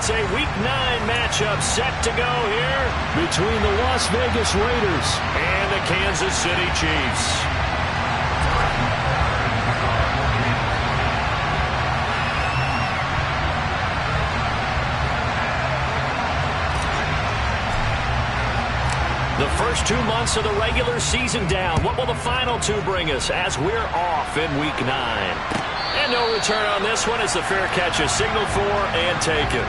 It's a Week 9 matchup set to go here between the Las Vegas Raiders and the Kansas City Chiefs. The first 2 months of the regular season down. What will the final 2 bring us as we're off in Week 9? And no return on this one as the fair catch is signaled for and taken.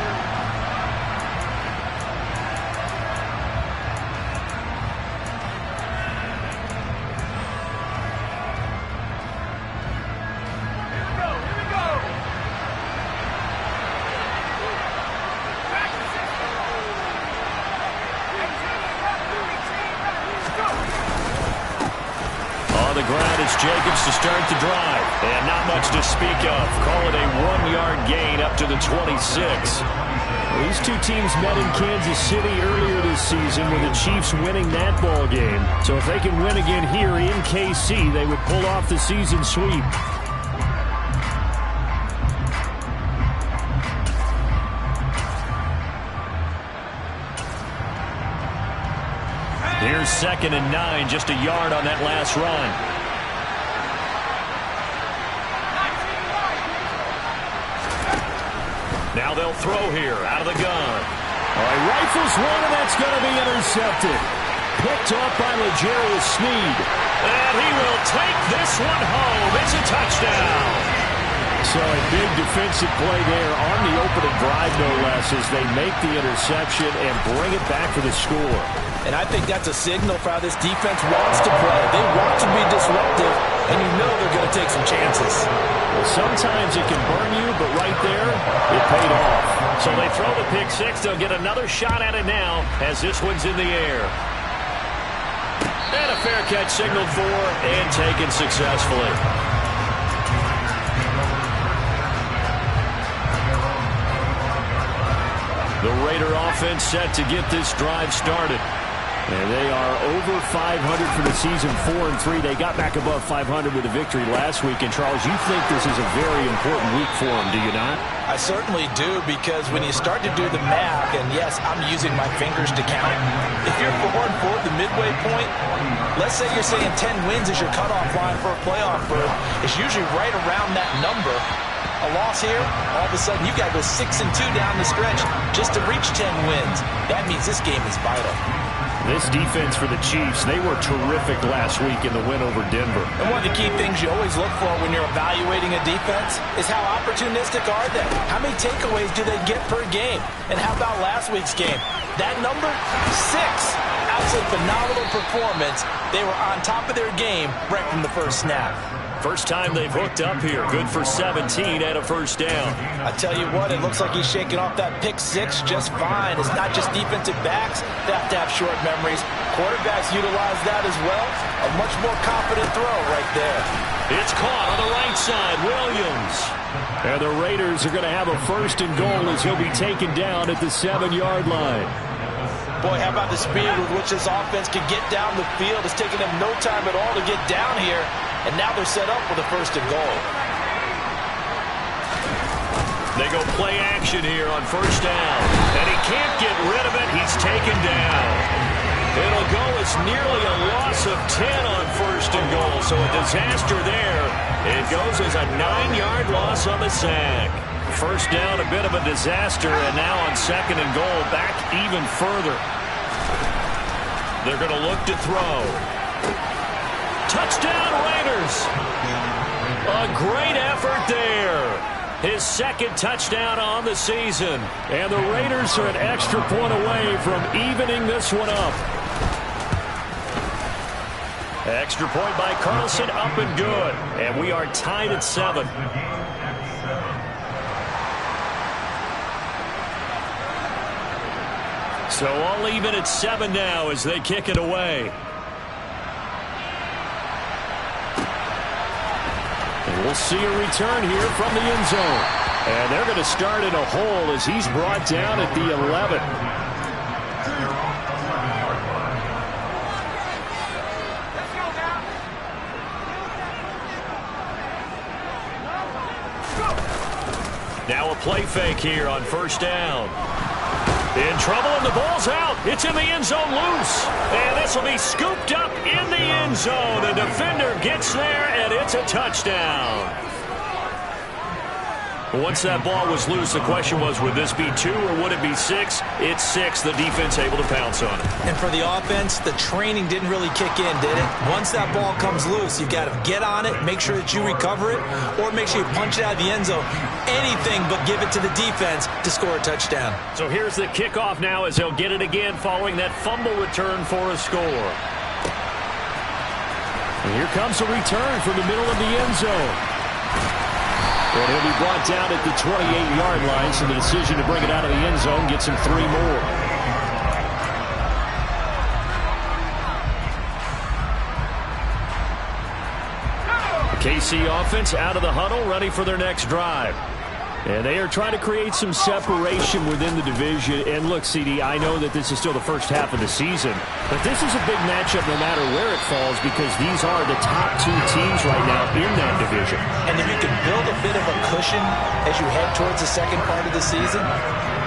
Jacobs to start the drive. And not much to speak of. Call it a 1-yard gain up to the 26. These 2 teams met in Kansas City earlier this season with the Chiefs winning that ball game. So if they can win again here in KC, they would pull off the season sweep. Here's 2nd and 9, just a yard on that last run. Now they'll throw here out of the gun. All right, rifles one, and that's going to be intercepted. Picked up by L'Jarius Sneed. And he will take this one home. It's a touchdown. So a big defensive play there on the opening drive, no less, as they make the interception and bring it back for the score. And I think that's a signal for how this defense wants to play. They want to be disruptive, and you know they're going to take some chances. Well, sometimes it can burn you, but right there, it paid off. So they throw the pick 6. They'll get another shot at it now as this one's in the air. And a fair catch signaled for and taken successfully. The Raider offense set to get this drive started. And they are over 500 for the season, 4-3. They got back above 500 with a victory last week. And, Charles, you think this is a very important week for them, do you not? I certainly do, because when you start to do the math, and, yes, I'm using my fingers to count. If you're 4-4 at the midway point, let's say you're saying 10 wins is your cutoff line for a playoff berth. It's usually right around that number. A loss here, all of a sudden you've got to go 6-2 down the stretch just to reach 10 wins. That means this game is vital. This defense for the Chiefs, they were terrific last week in the win over Denver. And one of the key things you always look for when you're evaluating a defense is how opportunistic are they? How many takeaways do they get per game? And how about last week's game? That number? 6. Absolutely phenomenal performance. They were on top of their game right from the first snap. First time they've hooked up here. Good for 17 and a first down. I tell you what, it looks like he's shaking off that pick 6 just fine. It's not just defensive backs that have to have short memories. Quarterbacks utilize that as well. A much more confident throw right there. It's caught on the right side. Williams. And the Raiders are going to have a 1st and goal as he'll be taken down at the 7-yard line. Boy, how about the speed with which this offense can get down the field? It's taken them no time at all to get down here. And now they're set up with a 1st and goal. They go play action here on 1st down. And he can't get rid of it. He's taken down. It'll go as nearly a loss of 10 on 1st and goal. So a disaster there. It goes as a 9-yard loss on the sack. 1st down, a bit of a disaster. And now on 2nd and goal, back even further. They're going to look to throw. Touchdown, Raiders. A great effort there. His 2nd touchdown on the season. And the Raiders are an extra point away from evening this one up. Extra point by Carlson, up and good. And we are tied at 7. So all even at 7 now as they kick it away. We'll see a return here from the end zone. And they're going to start in a hole as he's brought down at the 11. Now a play fake here on first down. In trouble, and the ball's out. It's in the end zone loose. And this will be scooped up in the end zone. The defender gets there, and it's a touchdown. Once that ball was loose, the question was, would this be 2 or would it be 6? It's 6. The defense able to pounce on it. And for the offense, the training didn't really kick in, did it? Once that ball comes loose, you've got to get on it, make sure that you recover it, or make sure you punch it out of the end zone. Anything but give it to the defense to score a touchdown. So here's the kickoff now as they'll get it again following that fumble return for a score. And here comes a return from the middle of the end zone. And he'll be brought down at the 28-yard line, so the decision to bring it out of the end zone gets him 3 more. KC offense out of the huddle, ready for their next drive. And they are trying to create some separation within the division. And look, CD, I know that this is still the first half of the season, but this is a big matchup no matter where it falls because these are the top 2 teams right now in that division. And if you can build a bit of a cushion as you head towards the second part of the season,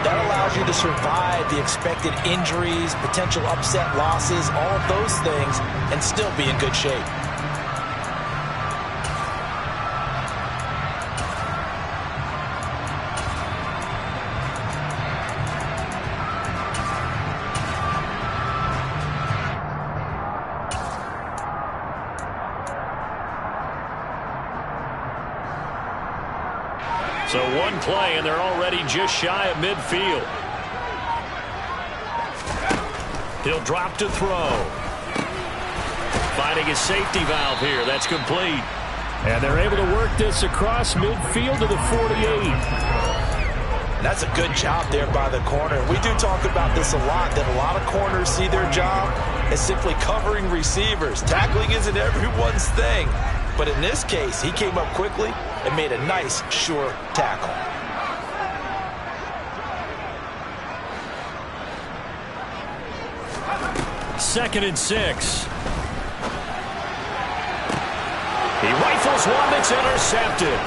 that allows you to survive the expected injuries, potential upset losses, all of those things, and still be in good shape. So one play, and they're already just shy of midfield. He'll drop to throw. Finding his safety valve here. That's complete. And they're able to work this across midfield to the 48. That's a good job there by the corner. We do talk about this a lot, that a lot of corners see their job as simply covering receivers. Tackling isn't everyone's thing. But in this case, he came up quickly and made a nice, sure tackle. Second and 6. He rifles one that's intercepted.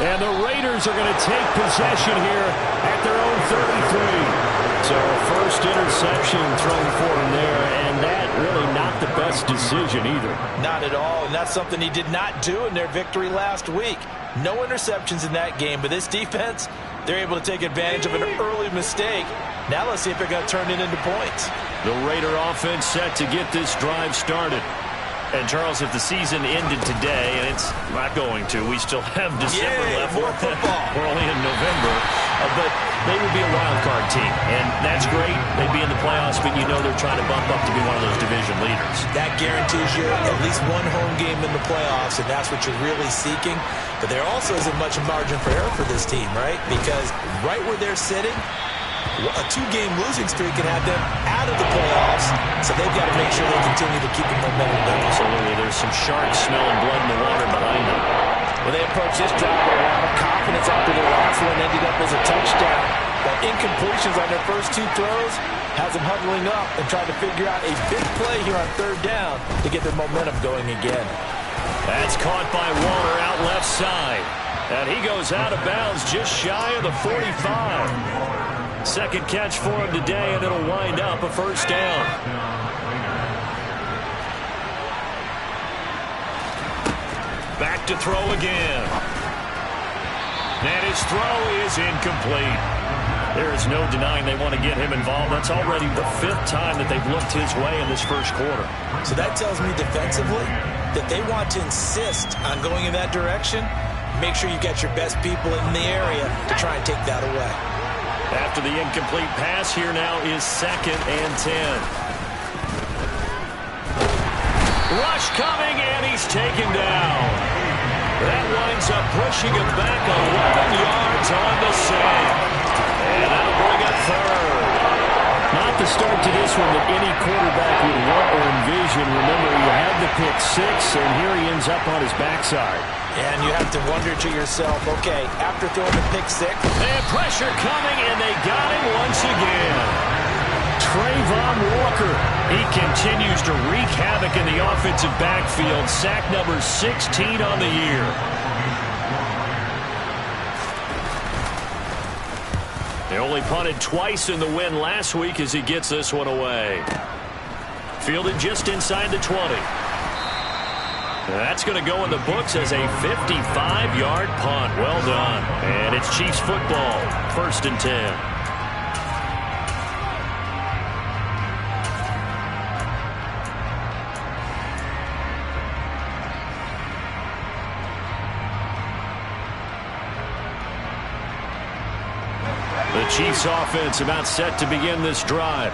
And the Raiders are going to take possession here at their own 33. So first interception thrown for him there, and that really not the best decision either. Not at all, and that's something he did not do in their victory last week. No interceptions in that game, but this defense, they're able to take advantage of an early mistake. Now let's see if they're going to turn it into points. The Raider offense set to get this drive started. And, Charles, if the season ended today, and it's not going to, we still have December left. More football. We're only in November. But they would be a wild card team, and that's great. They'd be in the playoffs, but you know they're trying to bump up to be one of those division leaders. That guarantees you at least one home game in the playoffs, and that's what you're really seeking. But there also isn't much margin for error for this team, right? Because right where they're sitting, a 2-game losing streak can have them out of the playoffs, so they've got to make sure they continue to keep the momentum going. Absolutely. There's some sharks smelling blood in the water behind them. Well, they approached this drive with a lot of confidence after their last one ended up as a touchdown. But incompletions on their first 2 throws has them huddling up and trying to figure out a big play here on third down to get their momentum going again. That's caught by Waller out left side. And he goes out of bounds just shy of the 45. Second catch for him today, and it'll wind up a first down. Back to throw again. And his throw is incomplete. There is no denying they want to get him involved. That's already the 5th time that they've looked his way in this first quarter. So that tells me defensively that they want to insist on going in that direction. Make sure you got your best people in the area to try and take that away. After the incomplete pass, here now is 2nd and 10. Rush coming, and he's taken down. That winds up pushing him back 11 yards on the save. And that'll bring up 3rd. Not the start to this one that any quarterback would want or envision. Remember, he had the pick 6, and here he ends up on his backside. And you have to wonder to yourself, okay, after throwing the pick 6. And pressure coming, and they got him once again. Trayvon Walker, he continues to wreak havoc in the offensive backfield. Sack number 16 on the year. They only punted twice in the win last week as he gets this one away. Fielded just inside the 20. That's going to go in the books as a 55-yard punt. Well done. And it's Chiefs football. 1st and 10. The Chiefs offense about set to begin this drive.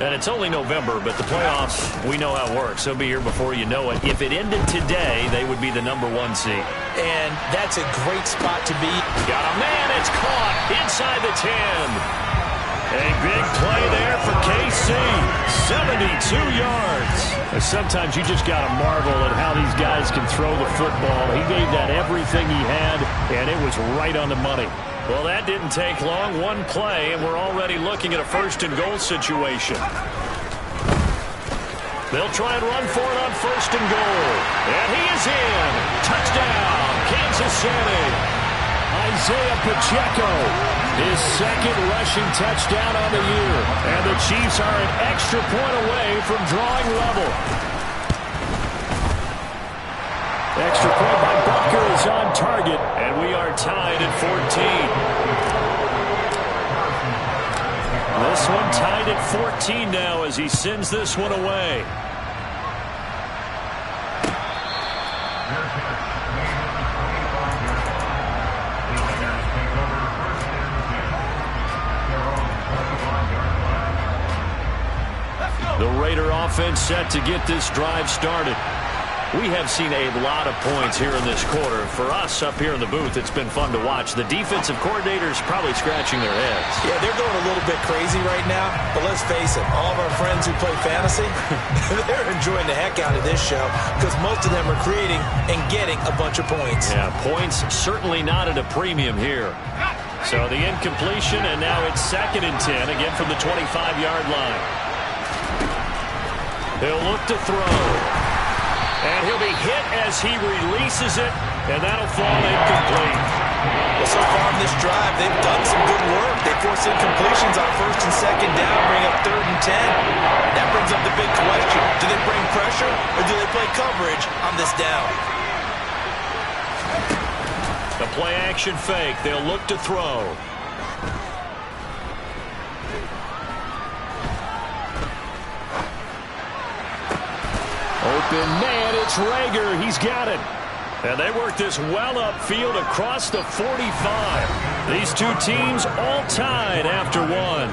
And it's only November, but the playoffs, we know how it works. They'll be here before you know it. If it ended today, they would be the #1 seed. And that's a great spot to be. Got a man. It's caught inside the 10. A big play there for KC. 72 yards. Sometimes you just got to marvel at how these guys can throw the football. He gave that everything he had, and it was right on the money. Well, that didn't take long. One play, and we're already looking at a 1st and goal situation. They'll try and run for it on 1st and goal. And he is in. Touchdown, Kansas City. Isaiah Pacheco, his 2nd rushing touchdown on the year. And the Chiefs are an extra point away from drawing level. Extra point by Butker is on target, and we are tied at 14. This one tied at 14 now as he sends this one away. The Raider offense set to get this drive started. We have seen a lot of points here in this quarter. For us up here in the booth, it's been fun to watch. The defensive coordinators probably scratching their heads. Yeah, they're going a little bit crazy right now. But let's face it, all of our friends who play fantasy, they're enjoying the heck out of this show because most of them are creating and getting a bunch of points. Yeah, points certainly not at a premium here. So the incompletion, and now it's 2nd and 10, again from the 25-yard line. He'll look to throw. And he'll be hit as he releases it, and that'll fall incomplete. Well, so far on this drive, they've done some good work. They force incompletions on 1st and 2nd down, bring up 3rd and 10. That brings up the big question. Do they bring pressure, or do they play coverage on this down? The play-action fake. They'll look to throw. Open man, it's Rager. He's got it. And they work this well upfield across the 45. These two teams all tied after one.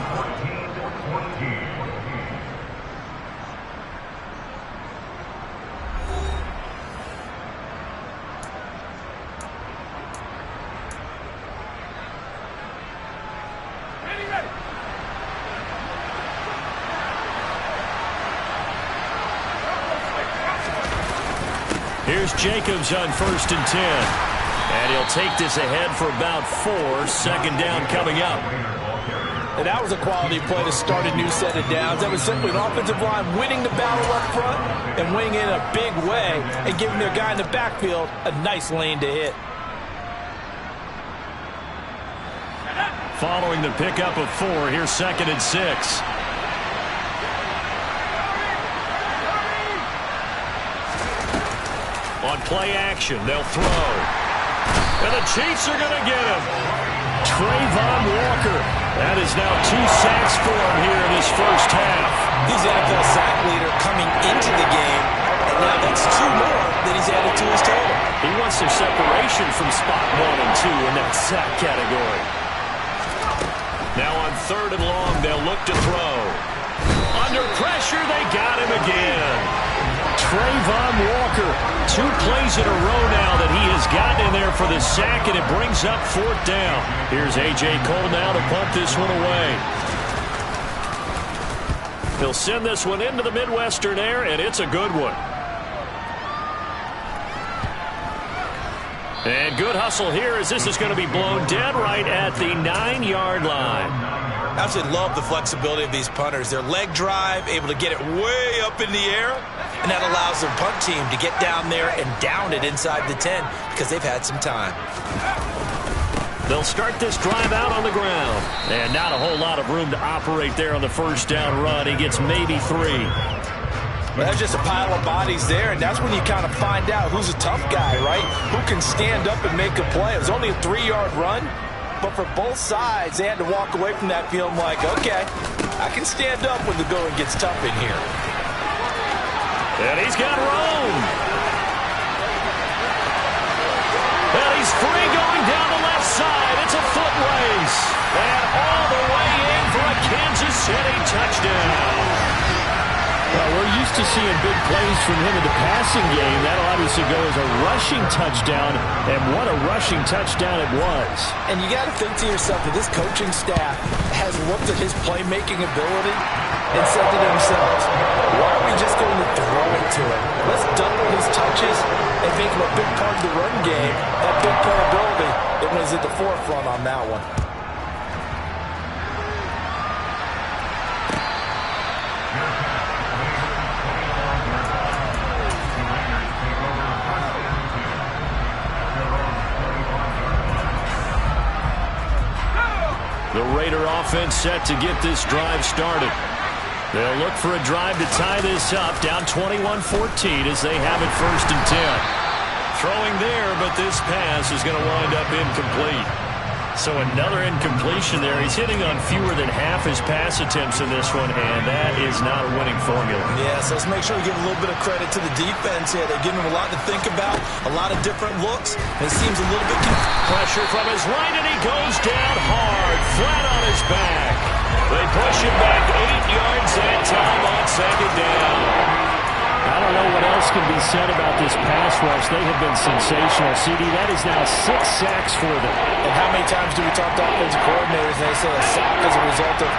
Here's Jacobs on 1st and 10. And he'll take this ahead for about 4. 2nd down coming up. And that was a quality play to start a new set of downs. That was simply an offensive line winning the battle up front and winning it in a big way and giving their guy in the backfield a nice lane to hit. Following the pickup of 4, here's 2nd and 6. On play action, they'll throw. And the Chiefs are going to get him. Trayvon Walker. That is now 2 sacks for him here in his first half. He's the NFL sack leader coming into the game, and now that's 2 more that he's added to his total. He wants some separation from spot 1 and 2 in that sack category. Now on 3rd and long, they'll look to throw. Under pressure, they got him again. Trayvon Walker, 2 plays in a row now that he has gotten in there for the sack, and it brings up 4th down. Here's A.J. Cole now to punt this one away. He'll send this one into the Midwestern air, and it's a good one. And good hustle here as this is going to be blown dead right at the 9-yard line. I absolutely love the flexibility of these punters. Their leg drive, able to get it way up in the air, and that allows their punt team to get down there and down it inside the 10 because they've had some time. They'll start this drive out on the ground. And not a whole lot of room to operate there on the first down run. He gets maybe 3. Well, that's just a pile of bodies there, and that's when you kind of find out who's a tough guy, right? Who can stand up and make a play. It was only a 3-yard run, but for both sides, they had to walk away from that feeling like, okay, I can stand up when the going gets tough in here. And he's got room. And he's free going down the left side. It's a foot race. And all the way in for a Kansas City touchdown. Well, we're used to seeing big plays from him in the passing game. That'll obviously go as a rushing touchdown, and what a rushing touchdown it was. And you got to think to yourself that this coaching staff has looked at his playmaking ability and said to themselves, why are we just going to throw it to him? Let's double his touches and make him a big part of the run game. That big playability, it was at the forefront on that one. The Raider offense set to get this drive started. They'll look for a drive to tie this up, down 21-14 as they have it 1st and 10. Throwing there, but this pass is going to wind up incomplete. So another incompletion there. He's hitting on fewer than half his pass attempts in this one, and that is not a winning formula. Yeah, so let's make sure we give a little bit of credit to the defense here. They're giving him a lot to think about, a lot of different looks, and it seems a little bit pressure from his right, and he goes down hard, flat on his back. They push him back 8 yards that time on 2nd down. I don't know what else can be said about this pass rush. They have been sensational. CD, that is now 6 sacks for them. And how many times do we talk to offensive coordinators and they say a sack is a result of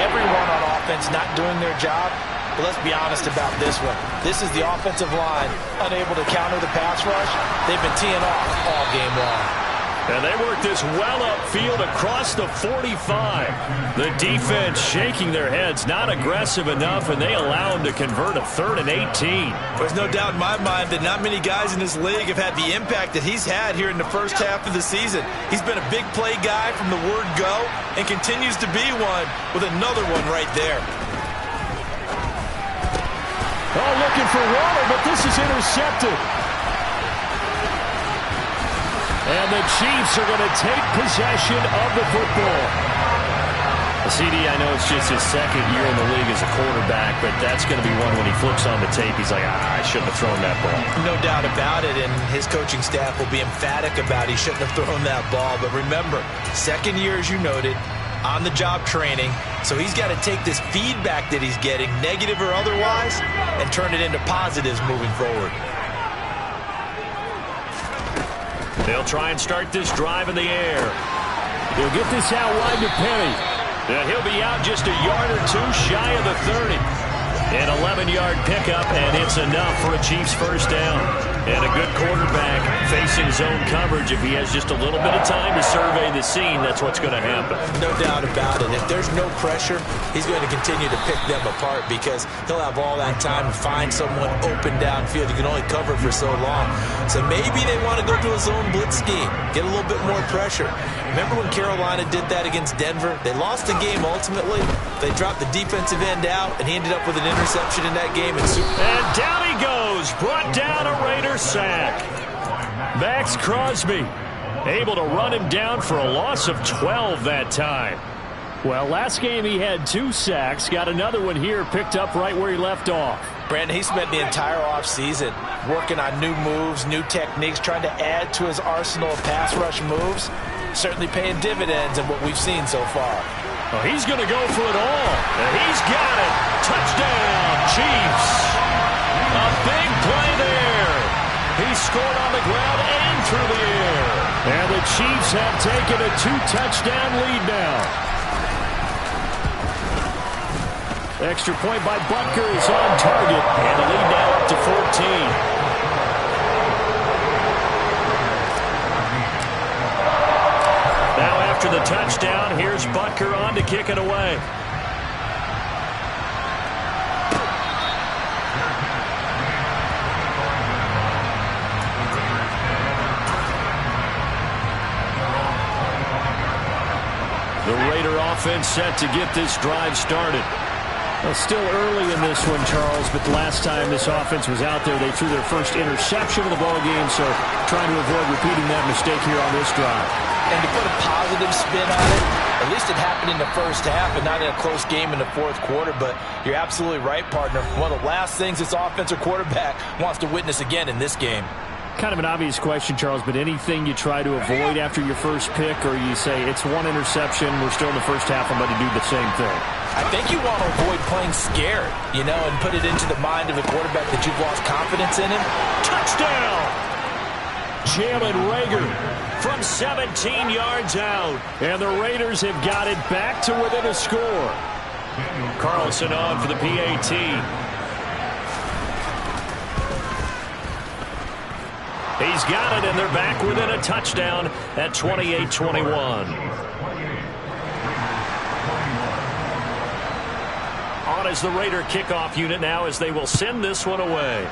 everyone on offense not doing their job? But let's be honest about this one. This is the offensive line unable to counter the pass rush. They've been teeing off all game long. And they work this well upfield across the 45. The defense shaking their heads, not aggressive enough, and they allow them to convert a 3rd and 18. There's no doubt in my mind that not many guys in this league have had the impact that he's had here in the first half of the season. He's been a big play guy from the word go and continues to be one with another one right there. Oh, looking for Waller, but this is intercepted. And the Chiefs are going to take possession of the football. CD, I know it's just his 2nd year in the league as a quarterback, but that's going to be one when he flips on the tape. He's like, I shouldn't have thrown that ball. No doubt about it, and his coaching staff will be emphatic about he shouldn't have thrown that ball. But remember, 2nd year, as you noted, on-the-job training. So he's got to take this feedback that he's getting, negative or otherwise, and turn it into positives moving forward. They'll try and start this drive in the air. They'll get this out wide to Penny. And he'll be out just a yard or 2 shy of the 30. An 11-yard pickup, and it's enough for a Chiefs 1st down. And a good quarterback facing zone coverage. If he has just a little bit of time to survey the scene, that's what's going to happen. No doubt about it. If there's no pressure, he's going to continue to pick them apart because he'll have all that time to find someone open downfield. You can only cover for so long. So maybe they want to go to a zone blitz scheme, get a little bit more pressure. Remember when Carolina did that against Denver? They lost the game ultimately. They dropped the defensive end out, and he ended up with an interception in that game. And down he goes, brought down a Raider sack. Max Crosby able to run him down for a loss of 12 that time. Well, last game he had 2 sacks. Got another one here, picked up right where he left off. Brandon, he spent the entire offseason working on new moves, new techniques, trying to add to his arsenal of pass rush moves. Certainly paying dividends in what we've seen so far. Well, he's going to go for it all. And he's got it. Touchdown, Chiefs. A big play there. He scored on the ground and through the air. And the Chiefs have taken a 2-touchdown lead now. Extra point by Butker is on target. And the lead now up to 14. Now after the touchdown, here's Butker on to kick it away. offense set to get this drive started. Well, still early in this one, Charles, but the last time this offense was out there, they threw their first interception of the ballgame, so trying to avoid repeating that mistake here on this drive. And to put a positive spin on it, at least it happened in the first half and not in a close game in the fourth quarter, but you're absolutely right, partner. One of the last things this offensive quarterback wants to witness again in this game. Kind of an obvious question, Charles, but anything you try to avoid after your first pick, or you say it's one interception, we're still in the first half, I'm going to do the same thing? I think you want to avoid playing scared, and put it into the mind of the quarterback that you've lost confidence in him. Touchdown! Jalen Reagor from 17 yards out. And the Raiders have got it back to within a score. Carlson on for the PAT. He's got it, and they're back within a touchdown at 28-21. On as the Raider kickoff unit now as they will send this one away.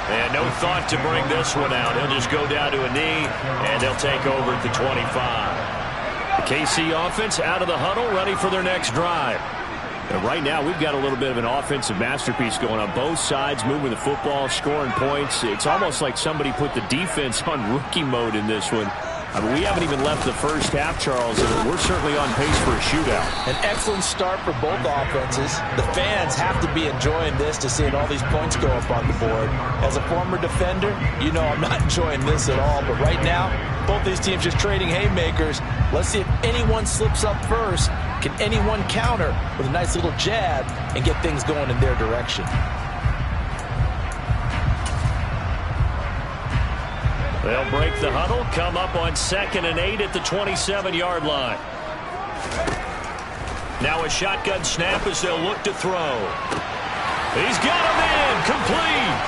And no thought to bring this one out. He'll just go down to a knee, and they'll take over at the 25. The KC offense out of the huddle, ready for their next drive. And right now, we've got a little bit of an offensive masterpiece going on both sides, moving the football, scoring points. It's almost like somebody put the defense on rookie mode in this one. I mean, we haven't even left the first half, Charles, and we're certainly on pace for a shootout. An excellent start for both offenses. The fans have to be enjoying this to seeing all these points go up on the board. As a former defender, I'm not enjoying this at all. But right now, both these teams just trading haymakers. Let's see if anyone slips up first. Can anyone counter with a nice little jab and get things going in their direction? They'll break the huddle, come up on 2nd and 8 at the 27-yard line. Now a shotgun snap as they'll look to throw. He's got him in, complete.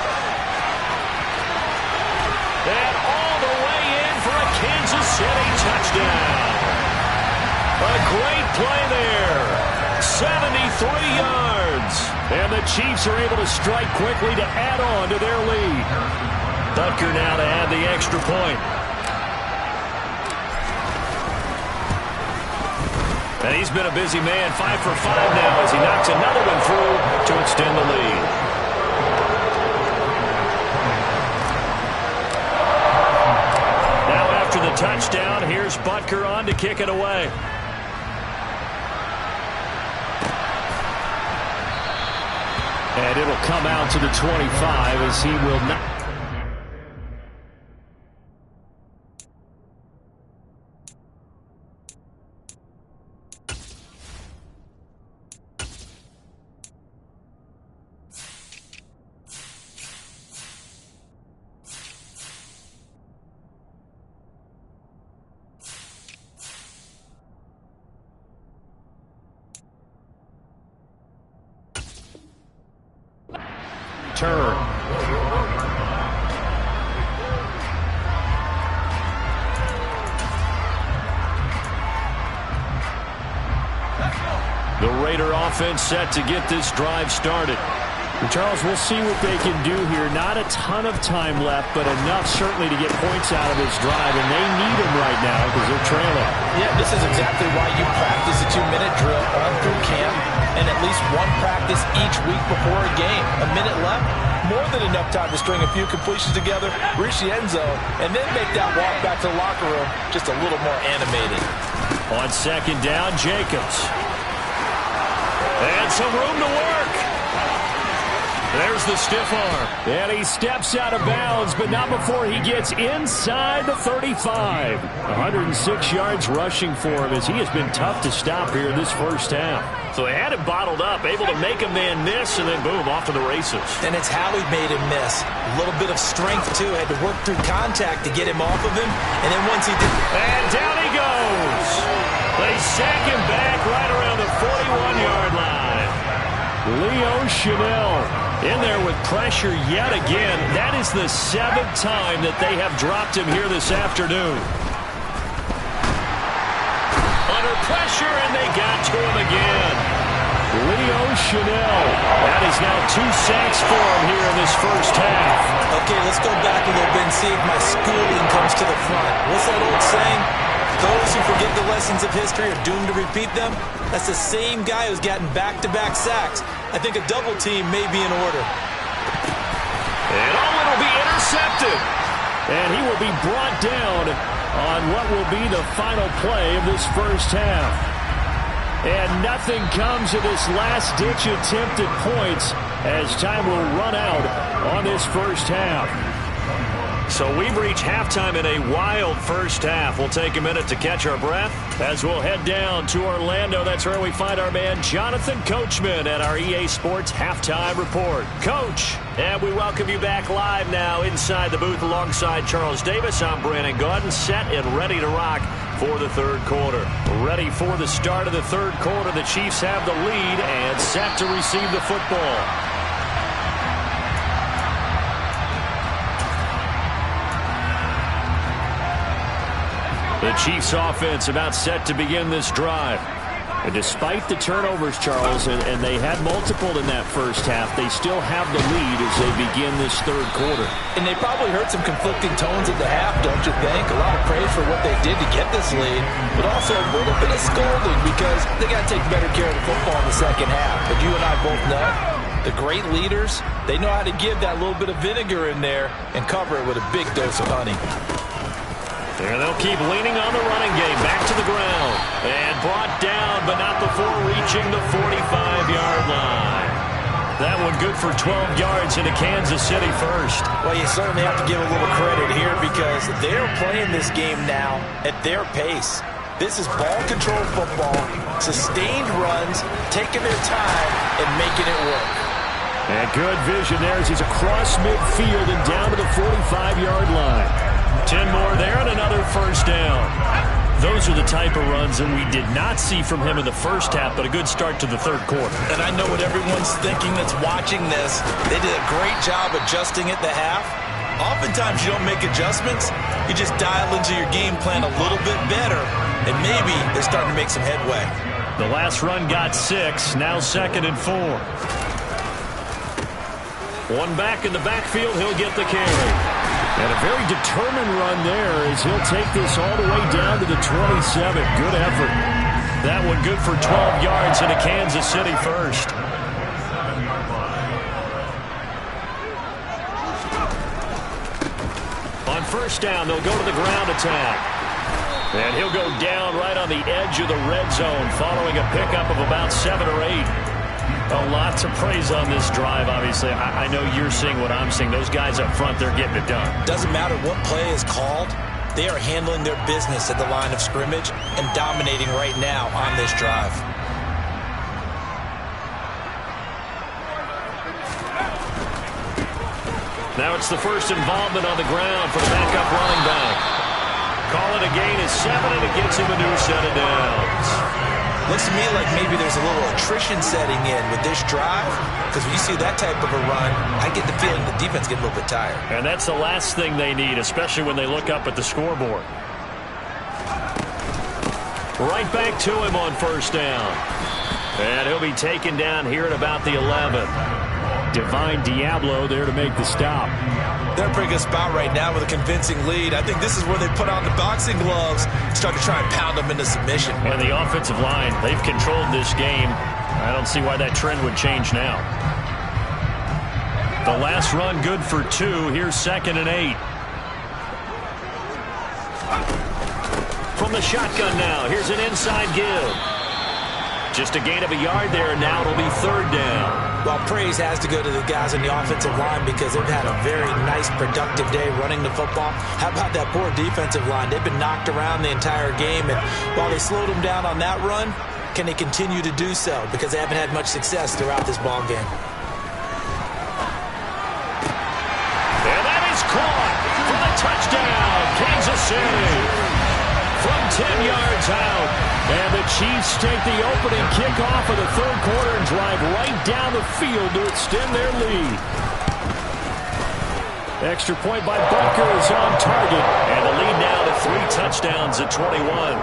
And all the way in for a Kansas City touchdown. A great play there. 73 yards. And the Chiefs are able to strike quickly to add on to their lead. Butker now to add the extra point. And he's been a busy man, 5 for 5 now as he knocks another one through to extend the lead. Now after the touchdown, here's Butker on to kick it away. And it'll come out to the 25 as he will not. Turn. The Raider offense set to get this drive started. And Charles, we'll see what they can do here. Not a ton of time left, but enough certainly to get points out of this drive, and they need them right now because they're trailing. Yeah, this is exactly why you practice a 2-minute drill all through camp and at least one practice each week before a game. A minute left, more than enough time to string a few completions together, reach the end zone, and then make that walk back to the locker room just a little more animated. On 2nd down, Jacobs. And some room to work. There's the stiff arm. And he steps out of bounds, but not before he gets inside the 35. 106 yards rushing for him as he has been tough to stop here in this first half. So they had him bottled up, able to make a man miss, and then boom, off to the races. And it's how he made him miss. A little bit of strength, too. Had to work through contact to get him off of him. And then once he did... And down he goes. They sack him back right around the 41-yard line. Leo Chenal in there with pressure yet again. That is the 7th time that they have dropped him here this afternoon. Under pressure, and they got to him again. Leo Chenal. That is now 2 sacks for him here in this first half. Okay, let's go back a little bit and see if my schooling comes to the front. What's that old saying? Those who forget the lessons of history are doomed to repeat them. That's the same guy who's gotten back-to-back sacks. I think a double team may be in order. And it'll be intercepted. And he will be brought down on what will be the final play of this first half. And nothing comes of this last-ditch attempt at points as time will run out on this first half. So we've reached halftime in a wild first half. We'll take a minute to catch our breath as we'll head down to Orlando. That's where we find our man Jonathan Coachman at our EA Sports Halftime Report. Coach, and we welcome you back live now inside the booth alongside Charles Davis. I'm Brandon Gaudin, set and ready to rock for the third quarter. Ready for the start of the third quarter. The Chiefs have the lead and set to receive the football. The Chiefs offense about set to begin this drive. And despite the turnovers, Charles, and they had multiple in that first half, they still have the lead as they begin this third quarter. And they probably heard some conflicting tones at the half, don't you think? A lot of praise for what they did to get this lead, but also a little bit of scolding because they got to take better care of the football in the second half. But you and I both know the great leaders, they know how to give that little bit of vinegar in there and cover it with a big dose of honey. And they'll keep leaning on the running game. Back to the ground. And brought down, but not before reaching the 45-yard line. That one good for 12 yards into Kansas City first. Well, you certainly have to give a little credit here because they're playing this game now at their pace. This is ball control football, sustained runs, taking their time, and making it work. And good vision there as he's across midfield and down to the 45-yard line. 10 more there and another first down. Those are the type of runs that we did not see from him in the first half, but a good start to the third quarter. And I know what everyone's thinking that's watching this. They did a great job adjusting at the half. Oftentimes you don't make adjustments. You just dial into your game plan a little bit better, and maybe they're starting to make some headway. The last run got 6, now 2nd and 4. One back in the backfield, he'll get the carry. And a very determined run there as he'll take this all the way down to the 27. Good effort. That one good for 12 yards into Kansas City first. On first down, they'll go to the ground attack. And he'll go down right on the edge of the red zone following a pickup of about 7 or 8. A lot to praise on this drive, obviously. I know you're seeing what I'm seeing. Those guys up front, they're getting it done. Doesn't matter what play is called. They are handling their business at the line of scrimmage and dominating right now on this drive. Now it's the first involvement on the ground for the backup running back. Call it a gain of 7, and it gets him a new set of downs. Looks to me like maybe there's a little attrition setting in with this drive, because when you see that type of a run, I get the feeling the defense gets a little bit tired. And that's the last thing they need, especially when they look up at the scoreboard. Right back to him on first down. And he'll be taken down here at about the 11. Divine Diablo there to make the stop. They're in a pretty good spot right now with a convincing lead. I think this is where they put on the boxing gloves, start to try and pound them into submission. And the offensive line, they've controlled this game. I don't see why that trend would change now. The last run good for 2. Here's 2nd and 8. From the shotgun now, here's an inside give. Just a gain of a yard there, and now it'll be 3rd down. Well, praise has to go to the guys on the offensive line because they've had a very nice, productive day running the football. How about that poor defensive line? They've been knocked around the entire game, and while they slowed them down on that run, can they continue to do so? Because they haven't had much success throughout this ball game. And that is caught for the touchdown, Kansas City. From 10 yards out, and the Chiefs take the opening kickoff of the third quarter and drive right down the field to extend their lead. Extra point by Butker is on target, and the lead now to 3 touchdowns at 21.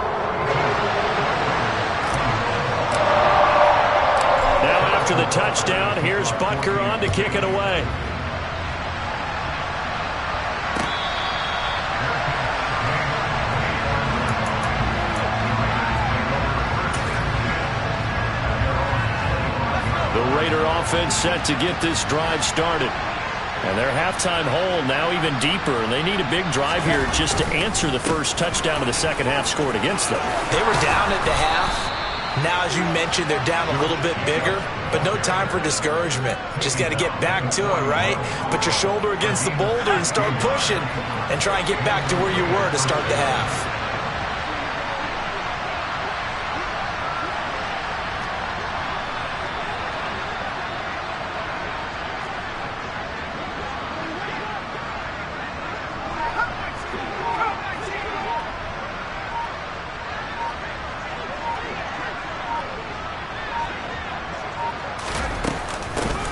After the touchdown, here's Butker on to kick it away. The Raider offense set to get this drive started. And their halftime hole now even deeper, and they need a big drive here just to answer the first touchdown of the second half scored against them. They were down at the half. Now, as you mentioned, they're down a little bit bigger, but no time for discouragement. Just got to get back to it, right? Put your shoulder against the boulder and start pushing and try and get back to where you were to start the half.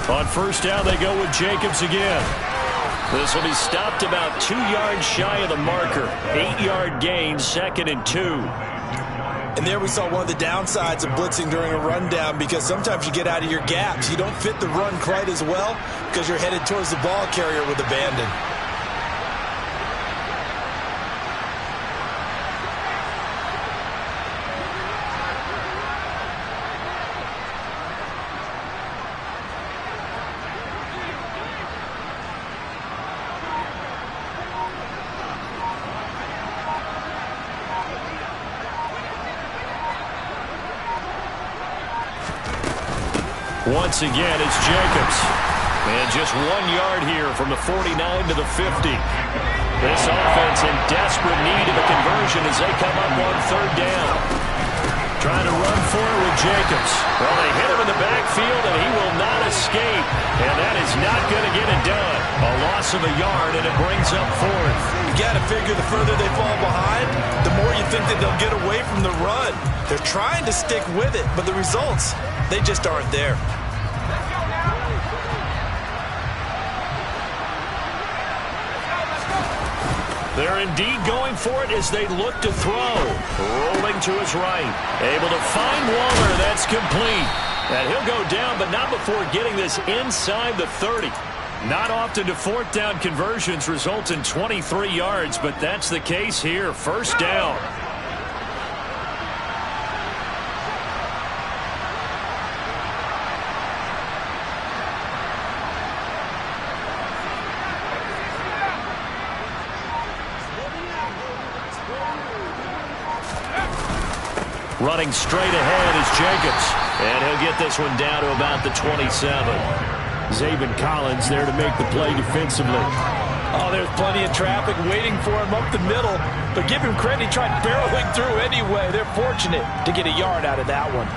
On first down, they go with Jacobs again. This will be stopped about 2 yards shy of the marker. 8-yard gain, 2nd and 2. And there we saw one of the downsides of blitzing during a rundown, because sometimes you get out of your gaps. You don't fit the run quite as well because you're headed towards the ball carrier with abandon. Once again, it's Jacobs. And just 1 yard here from the 49 to the 50. This offense in desperate need of a conversion as they come up on third down. Trying to run for it with Jacobs. Well, they hit him in the backfield, and he will not escape. And that is not going to get it done. A loss of a yard, and it brings up fourth. You got to figure the further they fall behind, the more you think that they'll get away from the run. They're trying to stick with it, but the results, they just aren't there. They're indeed going for it as they look to throw. Rolling to his right. Able to find Waller. That's complete. And he'll go down, but not before getting this inside the 30. Not often do fourth down conversions result in 23 yards, but that's the case here. First down. Running straight ahead is Jacobs. And he'll get this one down to about the 27. Zaven Collins there to make the play defensively. Oh, there's plenty of traffic waiting for him up the middle. But give him credit, he tried barreling through anyway. They're fortunate to get a yard out of that one.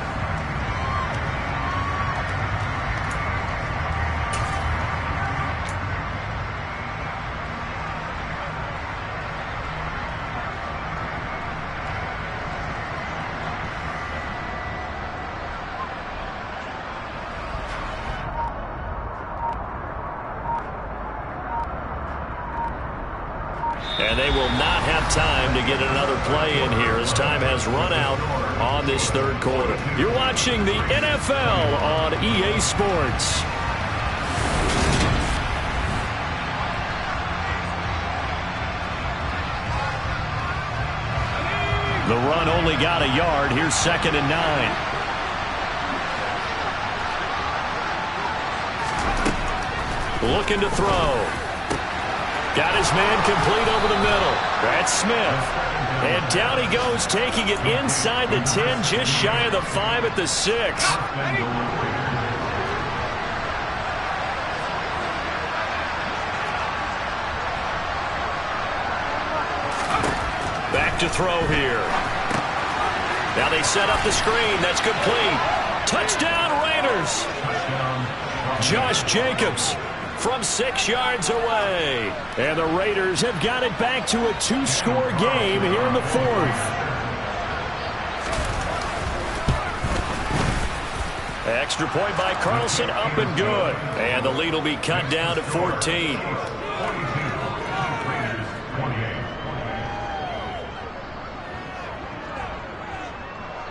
And they will not have time to get another play in here as time has run out on this third quarter. You're watching the NFL on EA Sports. The run only got a yard. Here's 2nd and 9. Looking to throw. Got his man complete over the middle. That's Smith. And down he goes, taking it inside the 10, just shy of the 5 at the 6. Back to throw here. Now they set up the screen. That's complete. Touchdown, Raiders. Josh Jacobs from 6 yards away. And the Raiders have got it back to a 2-score game here in the fourth. Extra point by Carlson, up and good. And the lead will be cut down to 14.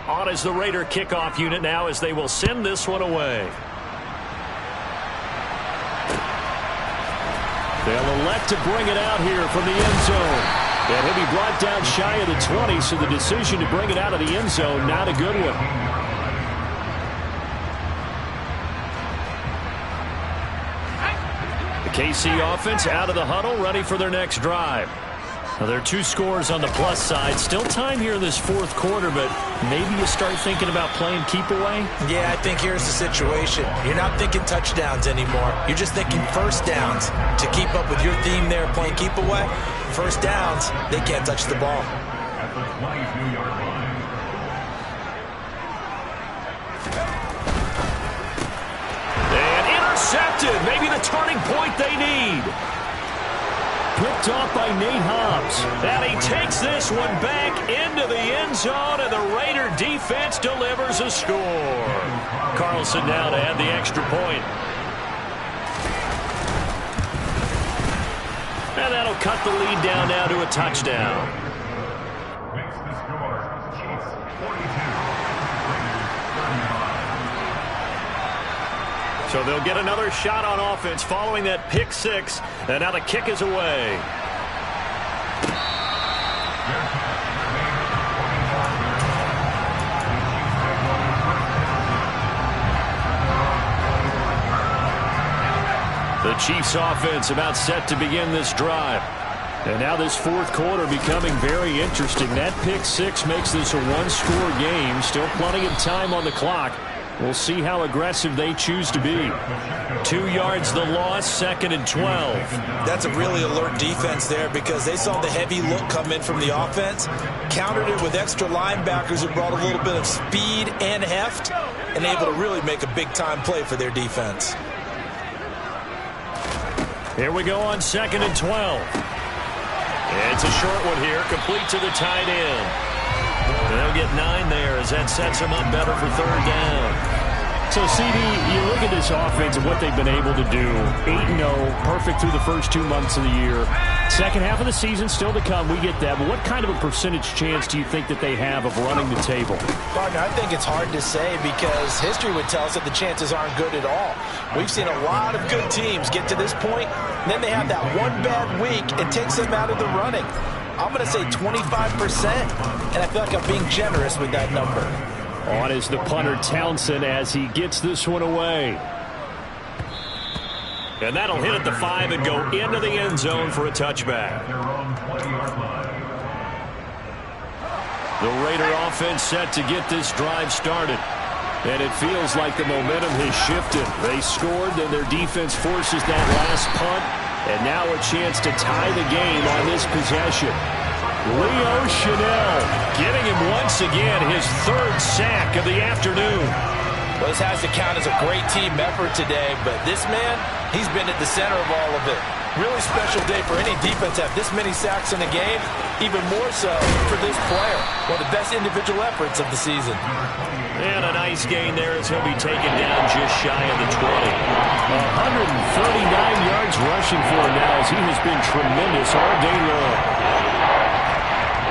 On is the Raider kickoff unit now as they will send this one away. elect to bring it out here from the end zone. And he'll be brought down shy of the 20, so the decision to bring it out of the end zone, not a good one. The KC offense out of the huddle, ready for their next drive. Now, there are 2 scores on the plus side. Still time here in this fourth quarter, but maybe you start thinking about playing keep away? Yeah, I think here's the situation. You're not thinking touchdowns anymore. You're just thinking first downs. To keep up with your theme there, playing keep away, first downs, they can't touch the ball. And intercepted. Maybe the turning point they need. Picked off by Nate Hobbs. And he takes this one back into the end zone, and the Raider defense delivers a score. Carlson now to add the extra point. And that'll cut the lead down now to a touchdown. So they'll get another shot on offense following that pick 6. And now the kick is away. The Chiefs offense about set to begin this drive. And now this fourth quarter becoming very interesting. That pick 6 makes this a one-score game. Still plenty of time on the clock. We'll see how aggressive they choose to be. 2 yards the loss, 2nd and 12. That's a really alert defense there because they saw the heavy look come in from the offense, countered it with extra linebackers who brought a little bit of speed and heft, and able to really make a big-time play for their defense. Here we go on 2nd and 12. It's a short one here, complete to the tight end. They'll get 9 there as that sets them up better for 3rd down. So, CD, you look at this offense and what they've been able to do. 8-0, perfect through the first 2 months of the year. Second half of the season still to come. We get that. But what kind of a percentage chance do you think that they have of running the table? Partner, I think it's hard to say because history would tell us that the chances aren't good at all. We've seen a lot of good teams get to this point, and then they have that one bad week and takes them out of the running. I'm going to say 25%, and I feel like I'm being generous with that number. On is the punter Townsend as he gets this one away. And that'll hit at the 5 and go into the end zone for a touchback. The Raider offense set to get this drive started. And it feels like the momentum has shifted. They scored, then their defense forces that last punt. And now a chance to tie the game on this possession. Leo Chenal getting him once again his 3rd sack of the afternoon. Well, this has to count as a great team effort today, but this man, he's been at the center of all of it. Really special day for any defense to have this many sacks in a game, even more so for this player. One of the best individual efforts of the season. And a nice gain there as he'll be taken down just shy of the 20. 139 yards rushing for him now as he has been tremendous all day long.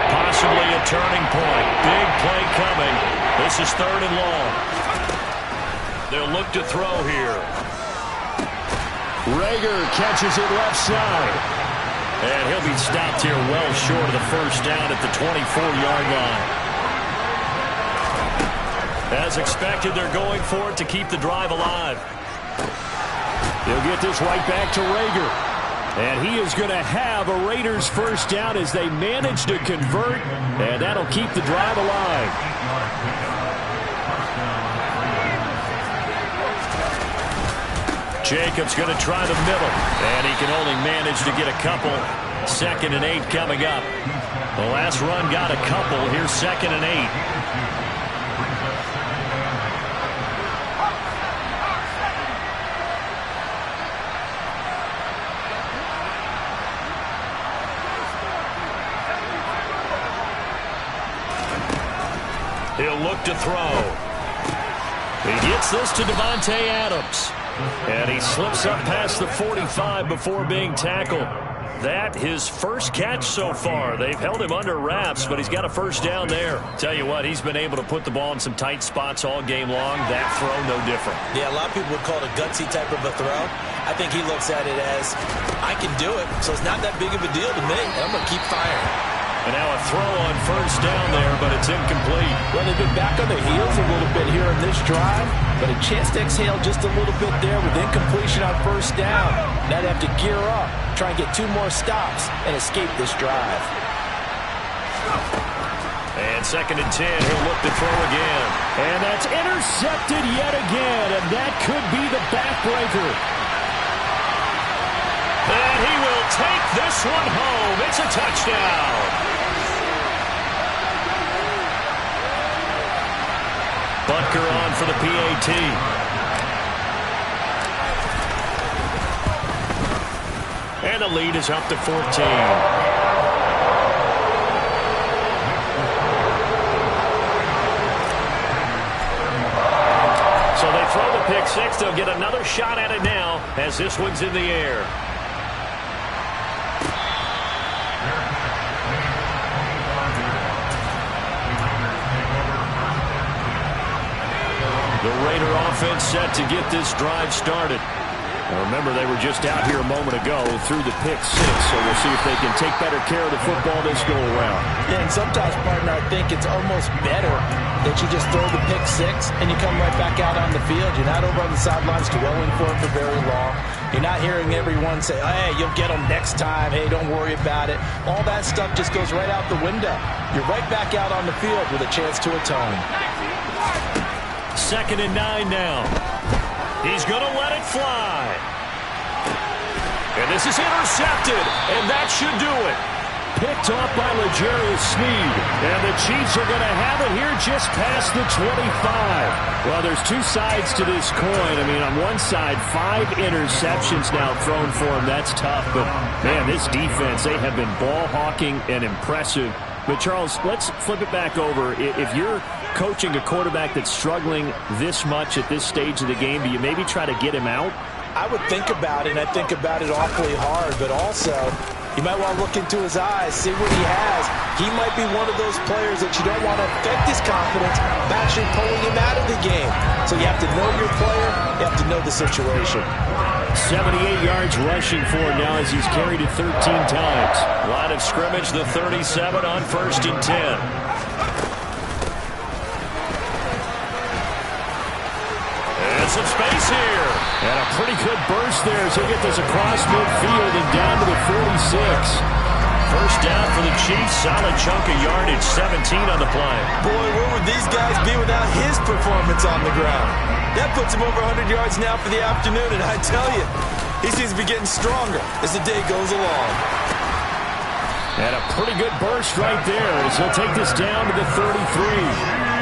Possibly a turning point. Big play coming. This is 3rd and long. They'll look to throw here. Reagor catches it left side. And he'll be stopped here well short of the first down at the 24-yard line. As expected, they're going for it to keep the drive alive. They'll get this right back to Reagor. And he is going to have a Raiders first down as they manage to convert. And that'll keep the drive alive. Jacobs going to try the middle. And he can only manage to get a couple. 2nd and 8 coming up. The last run got a couple. Here's 2nd and 8. He'll look to throw. He gets this to Davante Adams. And he slips up past the 45 before being tackled. That his first catch so far. They've held him under wraps, but he's got a first down there. Tell you what, he's been able to put the ball in some tight spots all game long. That throw, no different. Yeah, a lot of people would call it a gutsy type of a throw. I think he looks at it as, I can do it, so it's not that big of a deal to me, and I'm going to keep firing. And now a throw on first down there, but it's incomplete. Well, they've been back on their heels a little bit here in this drive, but a chance to exhale just a little bit there with incompletion on first down. Now they have to gear up, try and get 2 more stops, and escape this drive. And 2nd and 10, he'll look to throw again. And that's intercepted yet again, and that could be the backbreaker. And he will take this one home. It's a touchdown. Butker on for the PAT. And the lead is up to 14. So they throw the pick six. They'll get another shot at it now as this one's in the air. The Raider offense set to get this drive started. Now remember, they were just out here a moment ago through the pick six, so we'll see if they can take better care of the football this go-around. Yeah, and sometimes, partner, I think it's almost better that you just throw the pick six and you come right back out on the field. You're not over on the sidelines dwelling for it for very long. You're not hearing everyone say, hey, you'll get them next time. Hey, don't worry about it. All that stuff just goes right out the window. You're right back out on the field with a chance to atone. 2nd and 9 now. He's going to let it fly. And this is intercepted, and that should do it. Picked off by L'Jarius Sneed. And the Chiefs are going to have it here just past the 25. Well, there's 2 sides to this coin. I mean, on one side, 5 interceptions now thrown for him. That's tough. But, man, this defense, they have been ball hawking and impressive. But, Charles, let's flip it back over. If you're coaching a quarterback that's struggling this much at this stage of the game, do you maybe try to get him out? I would think about it, and I think about it awfully hard, but also you might want to look into his eyes, see what he has. He might be one of those players that you don't want to affect his confidence by actually pulling him out of the game. So you have to know your player, you have to know the situation. 78 yards rushing for him now as he's carried it 13 times. Line of scrimmage, the 37 on 1st and 10. Some space here. And a pretty good burst there as he'll get this across midfield and down to the 46. First down for the Chiefs. Solid chunk of yardage. 17 on the play. Boy, where would these guys be without his performance on the ground? That puts him over 100 yards now for the afternoon, and I tell you, he seems to be getting stronger as the day goes along. And a pretty good burst right there as he'll take this down to the 33.